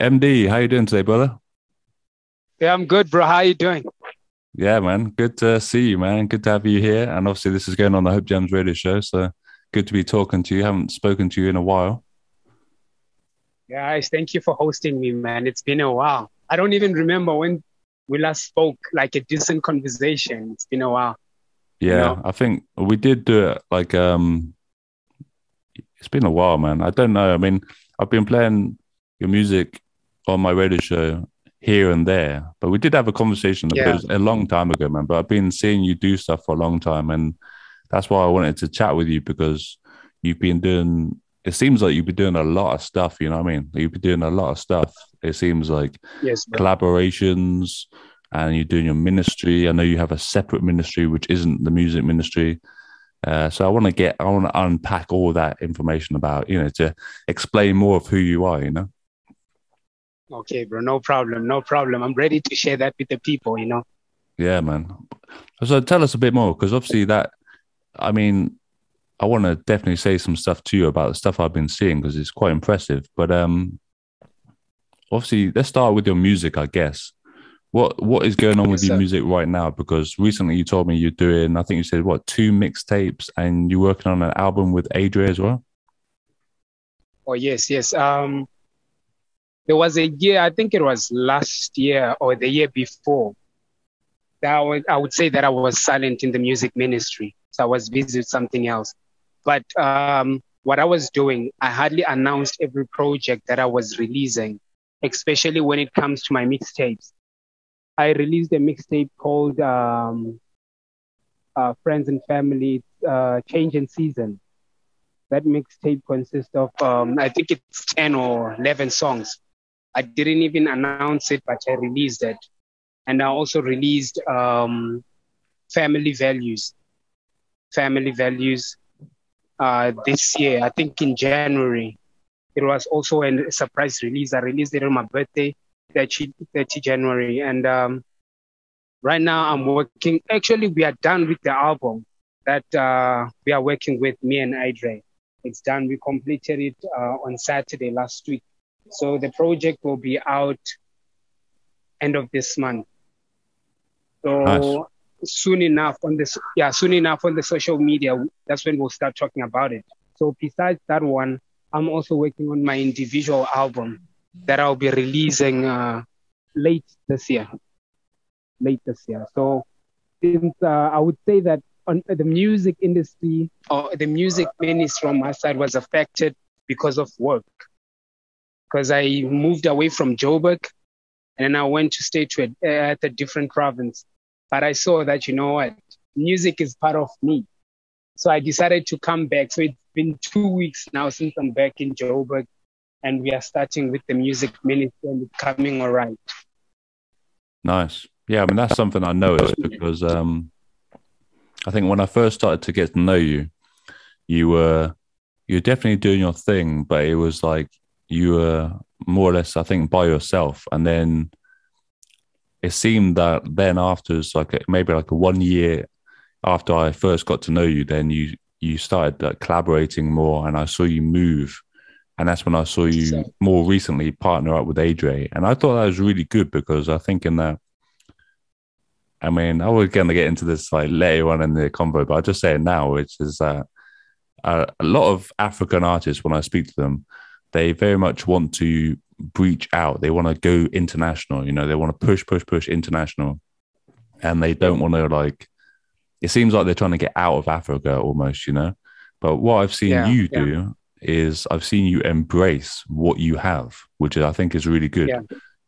MD, how you doing today, brother? Yeah, I'm good, bro. How you doing? Yeah, man. Good to see you, man. Good to have you here. And obviously, this is going on the HopeJamz radio show, so good to be talking to you. Haven't spoken to you in a while. Guys, thank you for hosting me, man. It's been a while. I don't even remember when we last spoke, like a decent conversation. It's been a while, you Yeah, know? I think we did do it it's been a while, man. I don't know. I mean, I've been playing your music on my radio show here and there, but we did have a conversation, but it Yeah. was a long time ago, man. But I've been seeing you do stuff for a long time, and that's why I wanted to chat with you because you've been doing. It seems like you've been doing a lot of stuff. You know what I mean? You've been doing a lot of stuff. It seems like Yes, bro. collaborations, and you're doing your ministry. I know you have a separate ministry which isn't the music ministry. So I want to unpack all that information about, to explain more of who you are, you know? Okay, bro. No problem. No problem. I'm ready to share that with the people, you know? Yeah, man. So tell us a bit more, because obviously I mean, I want to definitely say some stuff to you about the stuff I've been seeing because it's quite impressive. But obviously, let's start with your music, I guess. What is going on with Yes, your sir. music right now? Because recently you told me you're doing, I think you said what, two mixtapes, and you're working on an album with Adria as well. Oh, yes, yes. There was a year, I think it was last year or the year before, I would say that I was silent in the music ministry. So I was busy with something else. But what I was doing, I hardly announced every project that I was releasing, especially when it comes to my mixtapes. I released a mixtape called Friends and Family, Change in Season. That mixtape consists of, I think it's 10 or 11 songs. I didn't even announce it, but I released it. And I also released Family Values. Family Values this year, I think in January. It was also a surprise release. I released it on my birthday, 30 January. And right now I'm working. Actually, we are done with the album that we are working with, me and Idre. It's done. We completed it on Saturday last week. So the project will be out end of this month. Nice. So soon enough on the social media, that's when we'll start talking about it. So besides that one, I'm also working on my individual album that I'll be releasing late this year. Late this year. So since I would say that on the music industry or the music ministry from my side was affected because of work. Because I moved away from Joburg and I went to stay at a different province. But I saw that, you know what, music is part of me. So I decided to come back. So it's been 2 weeks now since I'm back in Joburg, and we are starting with the music ministry and it's coming all right. Nice. Yeah, I mean that's something I noticed because I think when I first started to get to know you, you were you're definitely doing your thing, but it was like you were more or less, I think, by yourself. And then it seemed that then afterwards, maybe like a 1 year after I first got to know you, then you started collaborating more, and I saw you move, and that's when I saw you So, more recently partner up with Adre, and I thought that was really good because I think in that. I mean, I was going to get into this like later on in the convo, but I'll just say it now, which is that a lot of African artists, when I speak to them, they very much want to breach out. They want to go international. You know, they want to push, push, push international, and they yeah, don't want to like. It seems like they're trying to get out of Africa almost. You know, but what I've seen yeah, you yeah, do is I've seen you embrace what you have, which I think is really good. yeah.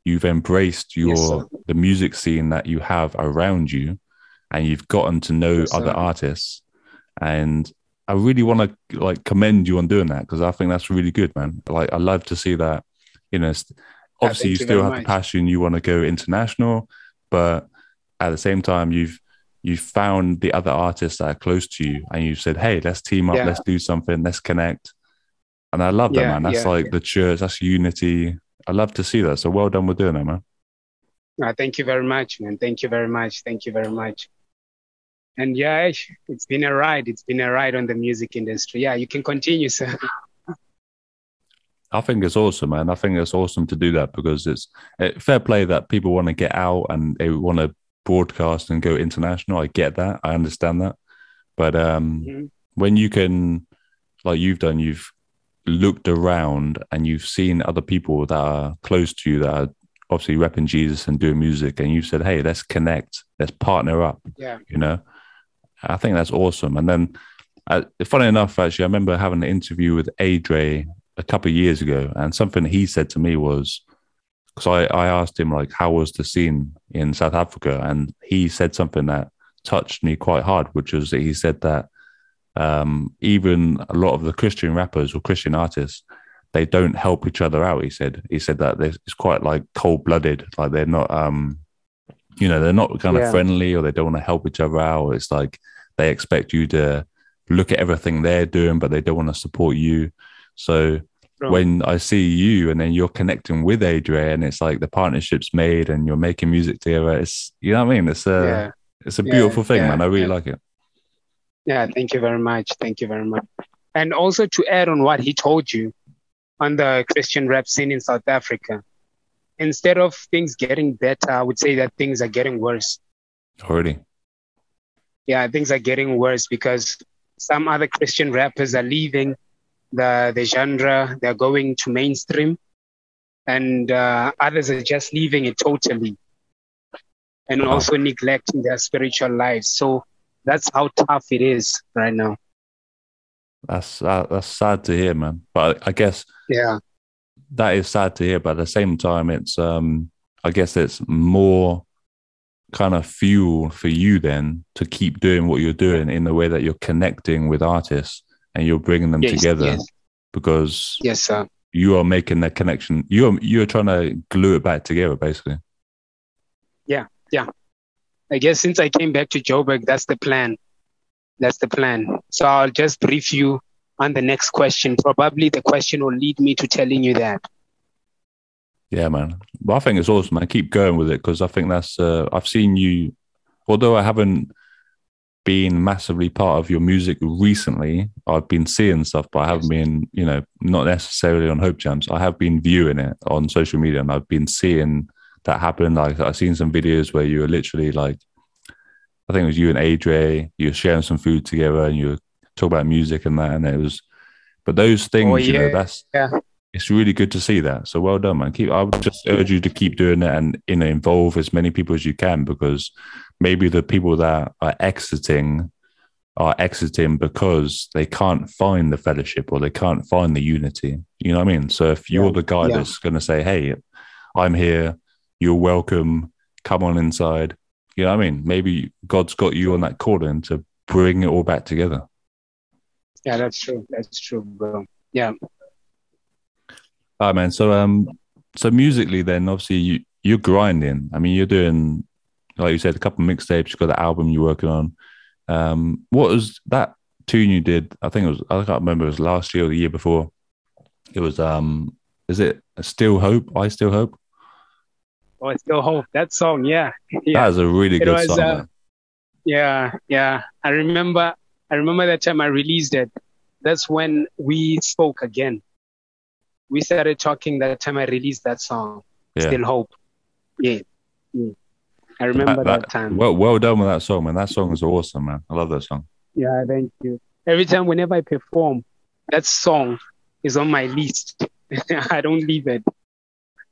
You've embraced Yes, sir. the music scene that you have around you, and you've gotten to know Yes, other sir. artists, and I really want to like commend you on doing that because I think that's really good, man. Like I love to see that. You know, obviously you Thank you still very have the much. passion, you want to go international, but at the same time you've found the other artists that are close to you, and you've said, hey, let's team up, Yeah, let's do something, let's connect. And I love that, yeah, man. That's yeah. like the church, that's unity. I love to see that. So well done with doing that, man. Thank you very much, man. Thank you very much. Thank you very much. And yeah, it's been a ride. It's been a ride on the music industry. Yeah, you can continue, sir. I think it's awesome, man. I think it's awesome to do that because it's fair play that people want to get out and they want to broadcast and go international. I get that. I understand that. But Mhm. when you can, like you've done, you've looked around and you've seen other people that are close to you that are obviously repping Jesus and doing music, and you've said, "Hey, let's connect, let's partner up." Yeah. You know, I think that's awesome. And then, funny enough, actually, I remember having an interview with Adre a couple of years ago, and something he said to me was, because I asked him like, how was the scene in South Africa, and he said something that touched me quite hard, which was that he said that even a lot of the Christian rappers or Christian artists, they don't help each other out. He said that it's quite like cold blooded, like they're not they're not kind of Yeah. friendly, or they don't want to help each other out. It's like they expect you to look at everything they're doing, but they don't want to support you. So True. when I see you and then you're connecting with Adrian, and it's like the partnership's made and you're making music together, it's, you know what I mean? Yeah. It's a Yeah. beautiful thing, man. Yeah. I really Yeah. like it. Yeah. Thank you very much. Thank you very much. And also to add on what he told you on the Christian rap scene in South Africa, instead of things getting better, I would say that things are getting worse. Already. Yeah, things are getting worse because some other Christian rappers are leaving the genre. They're going to mainstream, and others are just leaving it totally, and Wow. also neglecting their spiritual lives. So that's how tough it is right now. That's sad to hear, man. But I guess Yeah. that is sad to hear. But at the same time, it's I guess it's more kind of fuel for you then to keep doing what you're Yeah. doing in the way that you're connecting with artists and you're bringing them Yes. together, Yes. because Yes, sir. you are making that connection. You're trying to glue it back together, basically. Yeah. Yeah. I guess since I came back to Joburg, that's the plan. That's the plan. So I'll just brief you on the next question. Probably the question will lead me to telling you that. Yeah, man. But I think it's awesome, man. Keep going with it, because I think that's I've seen you, although I haven't been massively part of your music recently. I've been seeing stuff, but I haven't been, not necessarily on HopeJamz. I have been viewing it on social media, and I've been seeing that happen. Like I've seen some videos where you were literally like, I think it was you and Adre, you were sharing some food together, and you were talking about music and that, and it was. But those Oh, things, yeah. that's it's really good to see that. So well done, man. I would just urge you to keep doing it and involve as many people as you can, because maybe the people that are exiting because they can't find the fellowship or they can't find the unity. You know what I mean? So if Yeah. you're the guy Yeah. that's going to say, "Hey, I'm here. You're welcome. Come on inside." You know what I mean? Maybe God's got you on that calling to bring it all back together. Yeah, that's true. That's true, bro. Yeah. All right, man. So musically, then obviously you're grinding. I mean, you're doing, like you said, a couple of mixtapes. You've got the album you're working on. What was that tune you did? I think it was. I can't remember. It was last year or the year before. It was. Is it Still Hope? I Still Hope. Oh, I still hope that song. Yeah. Yeah. That is a really It good was. song, man. Yeah. Yeah. I remember that time I released it. That's when we spoke again. We started talking that time I released that song. Yeah. Still hope. Yeah. Yeah. I remember that time. Well done with that song, man. That song is awesome, man. I love that song. Yeah, thank you. Every time, whenever I perform, that song is on my list. I don't leave it.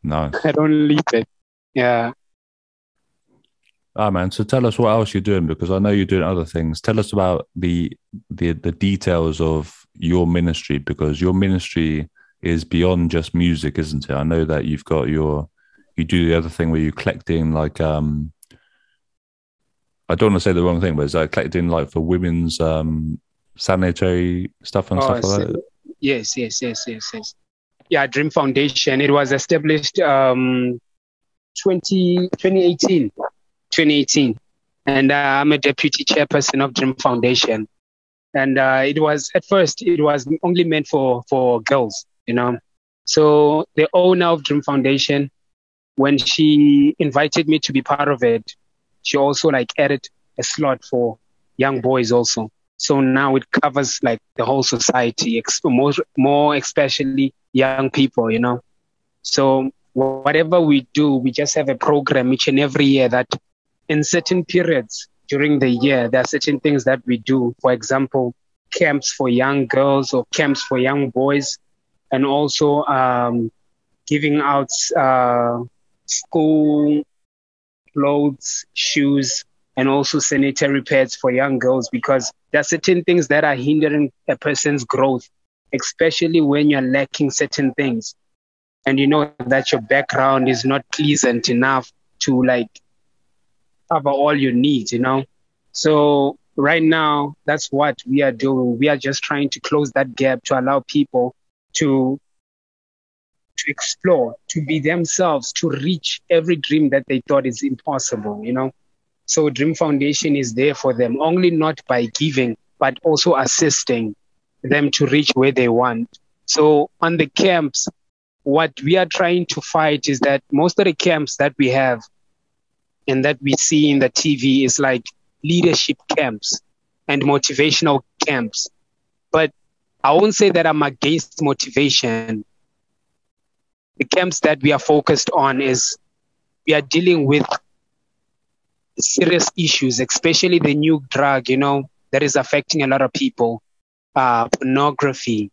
Nice. I don't leave it. Yeah. Ah, man. So tell us what else you're doing, because I know you're doing other things. Tell us about the details of your ministry, because your ministry is beyond just music, isn't it? I know that you do the other thing where you're collecting like I don't want to say the wrong thing, but it's like collecting like for women's sanitary stuff and stuff like that. Yes. Yeah, Dream Foundation. It was established 2018. And I'm a deputy chairperson of Dream Foundation. And it was only meant for girls, So the owner of Dream Foundation, when she invited me to be part of it, she also like added a slot for young boys also. So now it covers like the whole society, more especially young people, you know. So whatever we do, we just have a program each and every year that in certain periods during the year, there are certain things that we do. For example, camps for young girls or camps for young boys, and also giving out school clothes, shoes, and also sanitary pads for young girls, because there are certain things that are hindering a person's growth, especially when you're lacking certain things. And you know that your background is not pleasant enough to like cover all your needs, you know? So right now, that's what we are doing. We are just trying to close that gap to allow people to explore, to be themselves, to reach every dream that they thought is impossible, you know? So Dream Foundation is there for them, only not by giving, but also assisting them to reach where they want. So on the camps, what we are trying to fight is that most of the camps that we have and that we see in the TV is like leadership camps and motivational camps. But I won't say that I'm against motivation. The camps that we are focused on is we are dealing with serious issues, especially the new drug, you know, that is affecting a lot of people, pornography.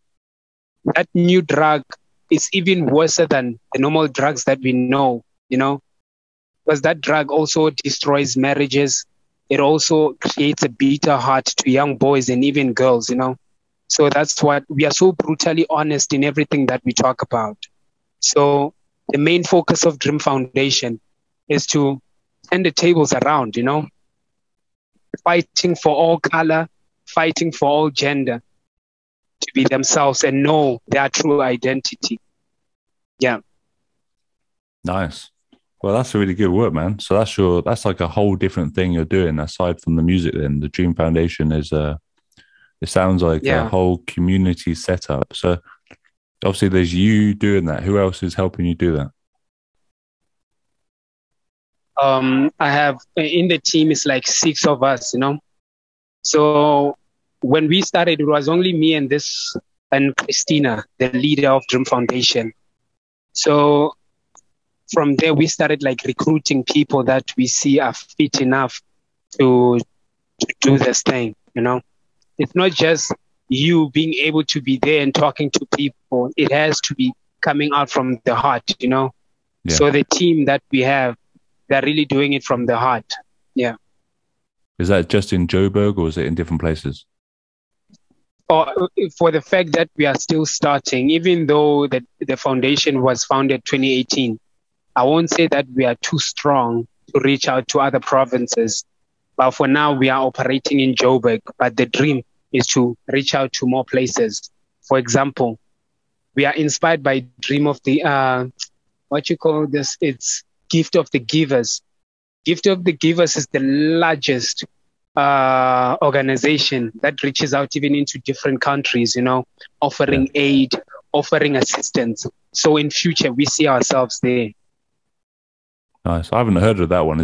That new drug is even worse than the normal drugs that we know, you know, because that drug also destroys marriages. It also creates a bitter heart to young boys and even girls, you know. So that's what we are so brutally honest in everything that we talk about. So the main focus of Dream Foundation is to turn the tables around, you know, fighting for all color, fighting for all gender to be themselves and know their true identity. Yeah. Nice. Well, that's really good work, man. So that's like a whole different thing you're doing aside from the music. Then the Dream Foundation is it sounds like a whole community setup. So obviously there's you doing that. Who else is helping you do that? I have in the team is like 6 of us, you know. So when we started, it was only me and Christina, the leader of Dream Foundation. So from there, we started like recruiting people that we see are fit enough to do this thing, you know. It's not just you being able to be there and talking to people. It has to be coming out from the heart, you know. Yeah. So the team that we have, they're really doing it from the heart. Yeah. Is that just in Joburg or is it in different places? For the fact that we are still starting, even though the foundation was founded 2018, I won't say that we are too strong to reach out to other provinces. But for now, we are operating in Joburg. But the dream is to reach out to more places. For example, we are inspired by Dream of the, what you call this? It's Gift of the Givers. Gift of the Givers is the largest organization that reaches out even into different countries, you know, offering aid, offering assistance. So in future, we see ourselves there. Nice. I haven't heard of that one.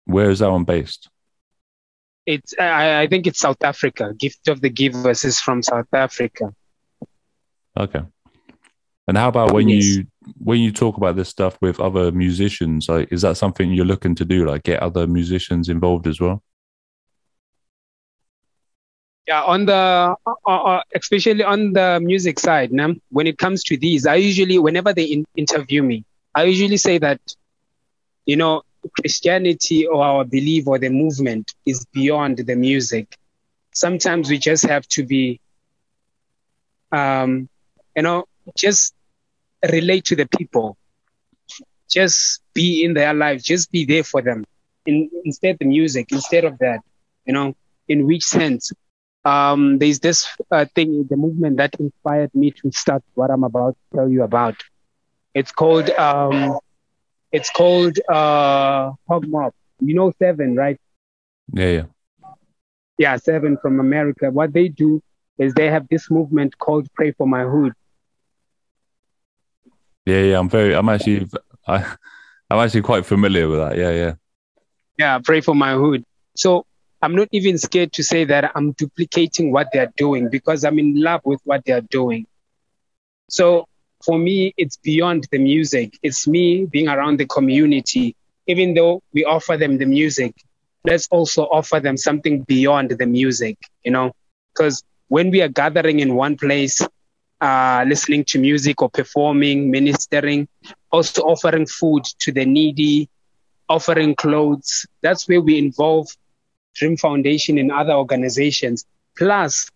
Where is that one based? I think it's South Africa. Gift of the Givers is from South Africa. Okay. And how about when you talk about this stuff with other musicians, like, is that something you're looking to do, like get other musicians involved as well? Yeah, on the especially on the music side, when it comes to these, I usually, whenever they interview me, I usually say that, you know, Christianity or our belief or the movement is beyond the music. Sometimes we just have to be, you know, just relate to the people, just be in their lives, just be there for them. Instead the music, instead of that, you know, in which sense? There's this thing, the movement that inspired me to start what I'm about to tell you about. It's called Hog Mob. You know 7, right? Yeah. Yeah, 7 from America. What they do is they have this movement called Pray for My Hood. Yeah. I'm actually quite familiar with that. Yeah. Yeah, Pray for My Hood. So I'm not even scared to say that I'm duplicating what they're doing because I'm in love with what they're doing. So for me, it's beyond the music. It's me being around the community. Even though we offer them the music, let's also offer them something beyond the music, you know, because when we are gathering in one place, listening to music or performing, ministering, also offering food to the needy, offering clothes, that's where we involve Dream Foundation and other organizations, plus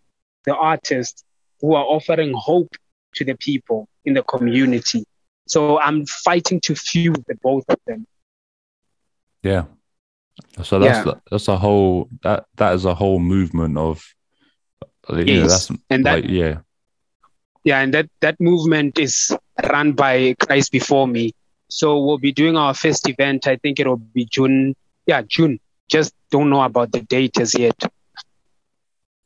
the artists who are offering hope to the people in the community. So I'm fighting to fuse the both of them. Yeah. So that's a whole that is a whole movement of, you know, that's and like and that movement is run by Christ Before Me. So we'll be doing our first event. I think it'll be June. Yeah, June. Just don't know about the date as yet.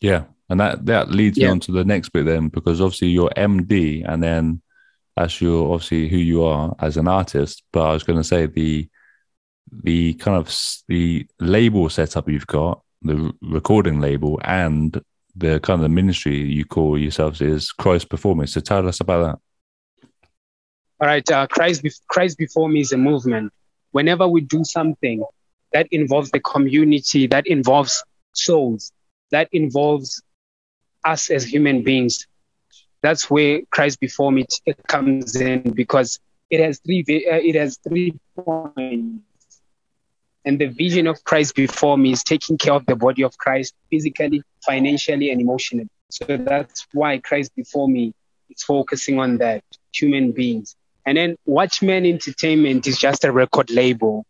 Yeah, and that leads me on to the next bit then, because obviously you're M.DEE, and then that's your obviously who you are as an artist. But I was going to say the kind of the label setup you've got, the recording label, and the kind of the ministry you call yourselves is Christ Before Me. So tell us about that. All right, Christ Before Me is a movement. Whenever we do something that involves the community, that involves souls, that involves us as human beings, that's where Christ Before Me comes in, because it has three points. And the vision of Christ Before Me is taking care of the body of Christ physically, financially, and emotionally. So that's why Christ Before Me is focusing on that, human beings. And then Watchman Entertainment is just a record label.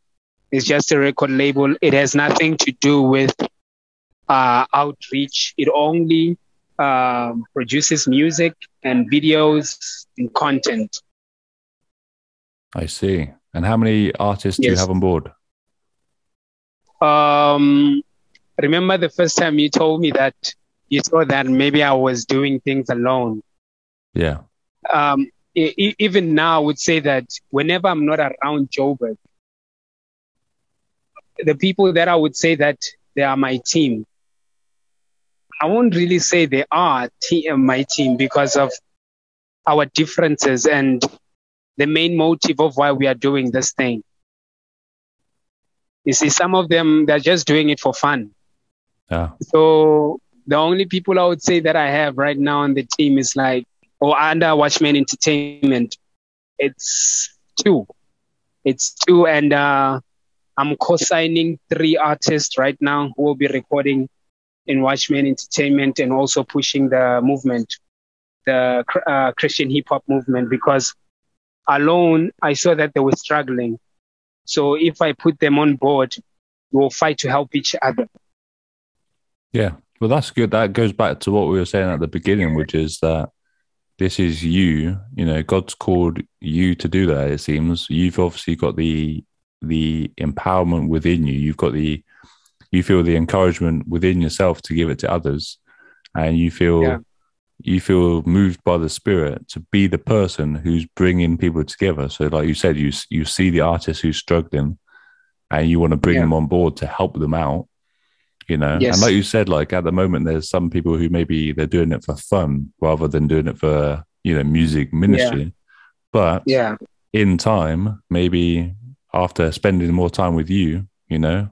It's just a record label. It has nothing to do with outreach. It only produces music and videos and content. I see. And how many artists do you have on board? Remember the first time you told me that you saw that maybe I was doing things alone. Yeah. Even now I would say that whenever I'm not around Joburg, the people that I would say that they are my team, I won't really say they are my team because of our differences and the main motive of why we are doing this thing. You see, some of them, they're just doing it for fun. Yeah. So the only people I would say that I have right now on the team is or under Watchman Entertainment, it's two. And I'm co-signing 3 artists right now who will be recording in Watchman Entertainment and also pushing the movement, the Christian hip hop movement, because alone I saw that they were struggling. So if I put them on board, we'll fight to help each other. Yeah, well, that's good. That goes back to what we were saying at the beginning, which is that this is you. You know, God's called you to do that. It seems you've obviously got the empowerment within you. You feel the encouragement within yourself to give it to others, and you feel moved by the Spirit to be the person who's bringing people together. So, like you said, you see the artist who's struggling, and you want to bring them on board to help them out. You know, and like you said, like at the moment, there's some people who maybe they're doing it for fun rather than doing it for, you know, music ministry. But in time, maybe after spending more time with you, you know,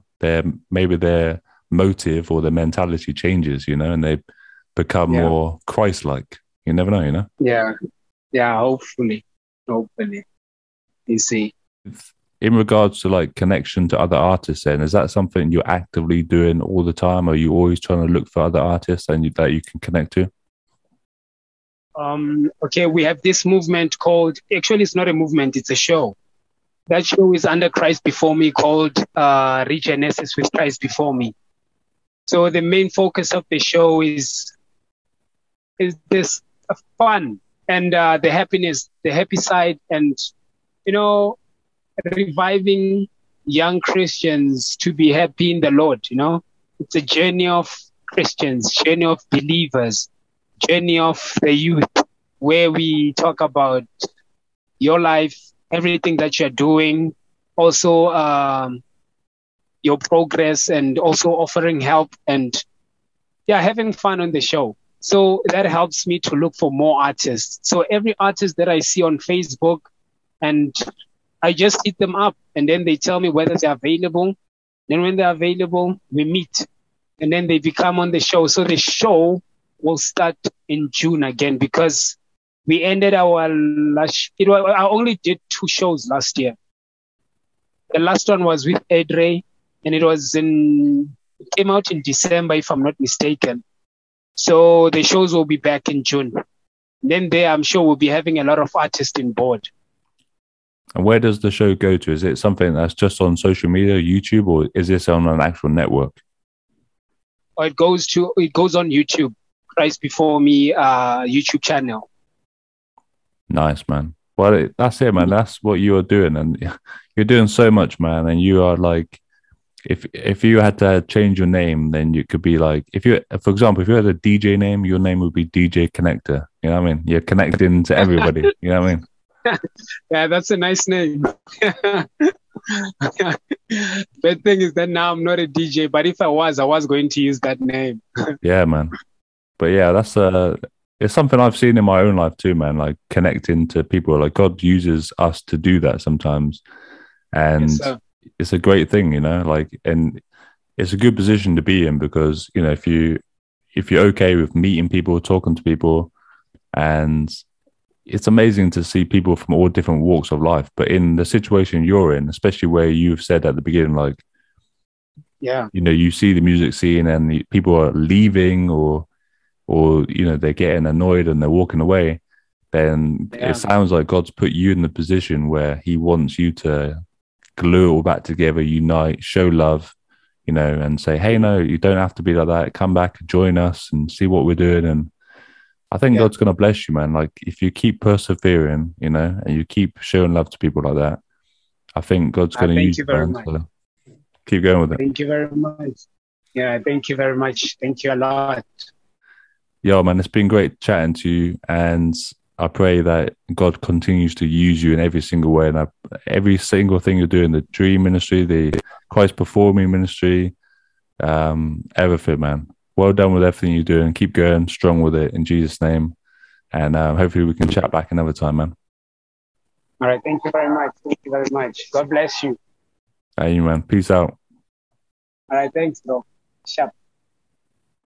maybe their motive or their mentality changes, you know, and they become more Christ-like. You never know, you know? Yeah, hopefully. You see. In regards to like connection to other artists, then, is that something you're actively doing all the time? Are you always trying to look for other artists that you can connect to? Okay, we have this movement called, actually it's not a movement, it's a show. That show is under Christ Before Me, called Regenesis with Christ Before Me. So the main focus of the show is this fun and the happiness, the happy side, and, you know, reviving young Christians to be happy in the Lord. You know, it's a journey of Christians, journey of believers, journey of the youth, where we talk about your life, everything that you're doing. Also, your progress and also offering help and having fun on the show. So that helps me to look for more artists. So every artist that I see on Facebook, and I just hit them up, and then they tell me whether they're available. Then when they're available, we meet, and then they become on the show. So the show will start in June again, because we ended our I only did 2 shows last year. The last one was with Edre, and it came out in December, if I'm not mistaken. So the shows will be back in June. Then there, I'm sure we'll be having a lot of artists on board. And where does the show go to? Is it something that's just on social media, YouTube, or is this on an actual network? It goes on YouTube, Christ Before Me YouTube channel. Nice, man. Well, that's it, man. That's what you are doing, and you're doing so much, man. And you are like, if you had to change your name, then you could be like, for example, if you had a DJ name, your name would be DJ Connector. You know what I mean? You're connecting to everybody. You know what I mean? Yeah, that's a nice name. Bad thing is that now I'm not a DJ, but if I was going to use that name. Yeah, man. But yeah, that's it's something I've seen in my own life too, man. Like connecting to people. Like God uses us to do that sometimes, and Yes, it's a great thing, you know. Like, and it's a good position to be in, because you know, if you're okay with meeting people, talking to people, and it's amazing to see people from all different walks of life. But in the situation you're in, especially where you've said at the beginning, like, yeah, you know, you see the music scene and people are leaving, or you know, they're getting annoyed and they're walking away, then it sounds like God's put you in the position where he wants you to glue it all back together, unite, show love, you know, and say, hey, no, you don't have to be like that. Come back, join us and see what we're doing. And I think God's going to bless you, man. Like, if you keep persevering, you know, and you keep showing love to people like that, I think God's going to use you, man. So keep going with it. Thank you very much. Yeah, thank you very much. Thank you a lot. Yeah, man, it's been great chatting to you, and I pray that God continues to use you in every single way, and every single thing you're doing, the Dream Ministry, the Christ Performing Ministry, everything, man. Well done with everything you're doing. Keep going strong with it in Jesus' name, and hopefully we can chat back another time, man. All right, thank you very much. Thank you very much. God bless you. Amen. Peace out. All right, thanks, bro. Sharp.